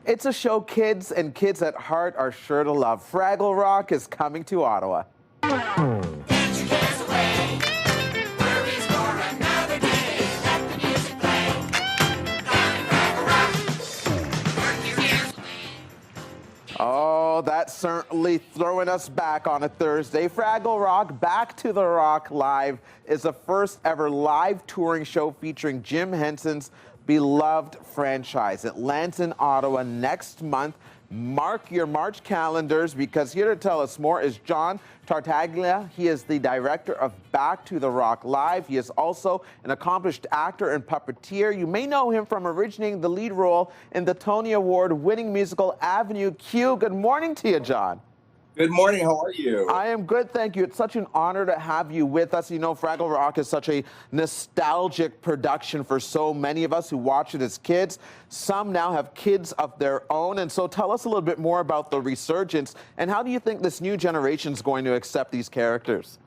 It's a show kids and kids at heart are sure to love. Fraggle Rock is coming to Ottawa. Oh, that's certainly throwing us back on a Thursday. Fraggle Rock, Back to the Rock Live is the first ever live touring show featuring Jim Henson's beloved franchise. It lands in Ottawa next month. Mark your March calendars, because here to tell us more is John Tartaglia. He is the director of Back to the Rock Live. He is also an accomplished actor and puppeteer. You may know him from originating the lead role in the Tony Award-winning musical Avenue Q. Good morning to you, John. Good morning. How are you? I am good, thank you. It's such an honor to have you with us. You know, Fraggle Rock is such a nostalgic production for so many of us who watch it as kids. Some now have kids of their own. And so tell us a little bit more about the resurgence, and how do you think this new generation is going to accept these characters?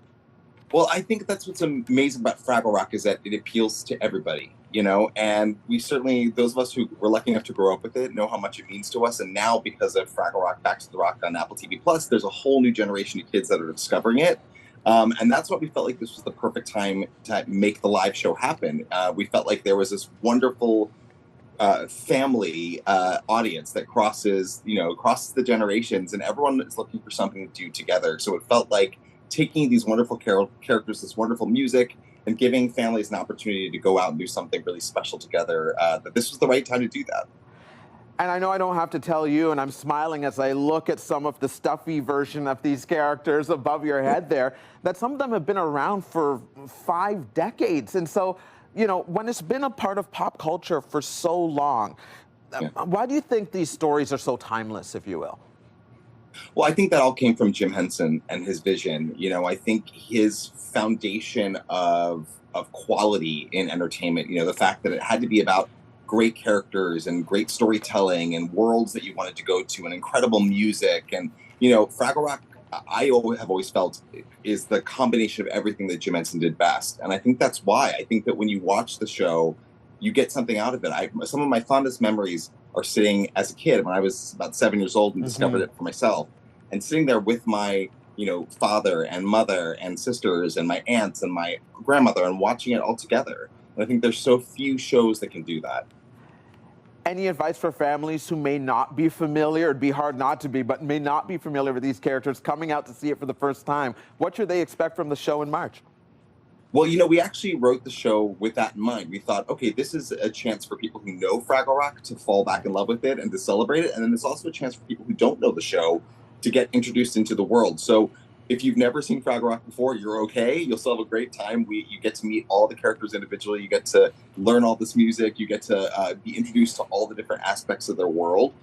Well, I think that's what's amazing about Fraggle Rock, is that it appeals to everybody, you know, and we certainly, those of us who were lucky enough to grow up with it, know how much it means to us. And now, because of Fraggle Rock, Back to the Rock on Apple TV Plus, there's a whole new generation of kids that are discovering it. And that's why we felt like this was the perfect time to make the live show happen. We felt like there was this wonderful family audience that crosses the generations, and everyone is looking for something to do together. So it felt like taking these wonderful characters, this wonderful music, and giving families an opportunity to go out and do something really special together, that this was the right time to do that. And I know I don't have to tell you, and I'm smiling as I look at some of the stuffy version of these characters above your head there, that some of them have been around for 5 decades. And so, you know, when it's been a part of pop culture for so long, why do you think these stories are so timeless, if you will? Well, I think that all came from Jim Henson and his vision. You know, I think his foundation of quality in entertainment, you know, the fact that it had to be about great characters and great storytelling and worlds that you wanted to go to and incredible music. And, you know, Fraggle Rock, I have always felt, is the combination of everything that Jim Henson did best. And I think that's why. I think that when you watch the show, you get something out of it. Some of my fondest memories are sitting as a kid when I was about 7 years old and discovered it for myself, and sitting there with my, you know, father and mother and sisters and my aunts and my grandmother, and watching it all together. And I think there's so few shows that can do that. Any advice for families who may not be familiar? It'd be hard not to be, but may not be familiar with these characters coming out to see it for the first time. What should they expect from the show in March? Well, you know, we actually wrote the show with that in mind. We thought, okay, this is a chance for people who know Fraggle Rock to fall back in love with it and to celebrate it. And then it's also a chance for people who don't know the show to get introduced into the world. So if you've never seen Fraggle Rock before, you're okay. You'll still have a great time. You get to meet all the characters individually. You get to learn all this music. You get to be introduced to all the different aspects of their world.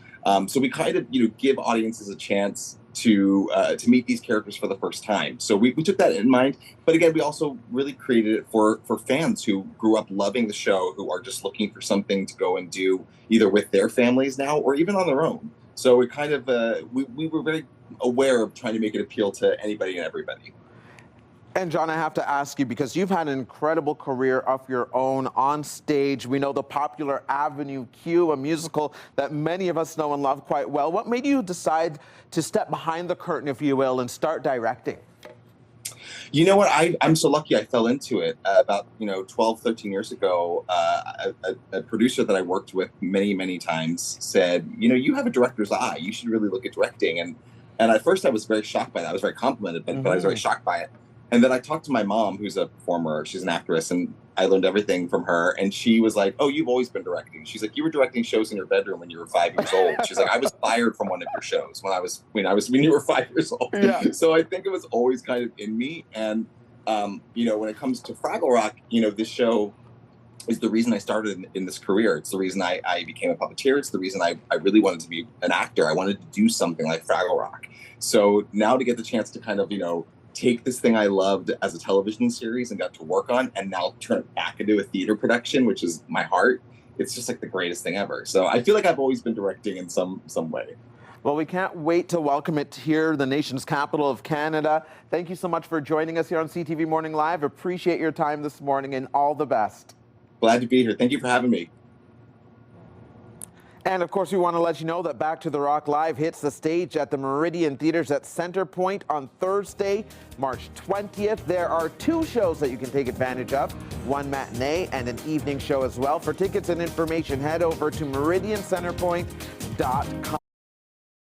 So we kind of, you know, give audiences a chance to meet these characters for the first time. So we took that in mind. But again, we also really created it for fans who grew up loving the show, who are just looking for something to go and do either with their families now or even on their own. So it kind of, we were very aware of trying to make it appeal to anybody and everybody. And John, I have to ask you, because you've had an incredible career of your own on stage. We know the popular Avenue Q, a musical that many of us know and love quite well. What made you decide to step behind the curtain, if you will, and start directing? You know what? I'm so lucky I fell into it. About 12, 13 years ago, a producer that I worked with many, many times said, you know, you have a director's eye. You should really look at directing. And at first I was very shocked by that. I was very complimented, but I was very shocked by it. And then I talked to my mom, who's a performer. She's an actress, and I learned everything from her. And she was like, oh, you've always been directing. She's like, you were directing shows in your bedroom when you were 5 years old. She's like, I was fired from one of your shows when you were 5 years old. Yeah. So I think it was always kind of in me. And, when it comes to Fraggle Rock, this show is the reason I started in this career. It's the reason I became a puppeteer. It's the reason I really wanted to be an actor. I wanted to do something like Fraggle Rock. So now to get the chance to kind of, take this thing I loved as a television series and got to work on, and now turn it back into a theater production, which is my heart. It's just like the greatest thing ever. So I feel like I've always been directing in some way. Well, we can't wait to welcome it here, the nation's capital of Canada. Thank you so much for joining us here on CTV Morning Live. Appreciate your time this morning, and all the best. Glad to be here. Thank you for having me. And of course, we want to let you know that Back to the Rock Live hits the stage at the Meridian Theaters at Center Point on Thursday, March 20th. There are 2 shows that you can take advantage of, one matinee and an evening show as well. For tickets and information, head over to meridiancenterpoint.com.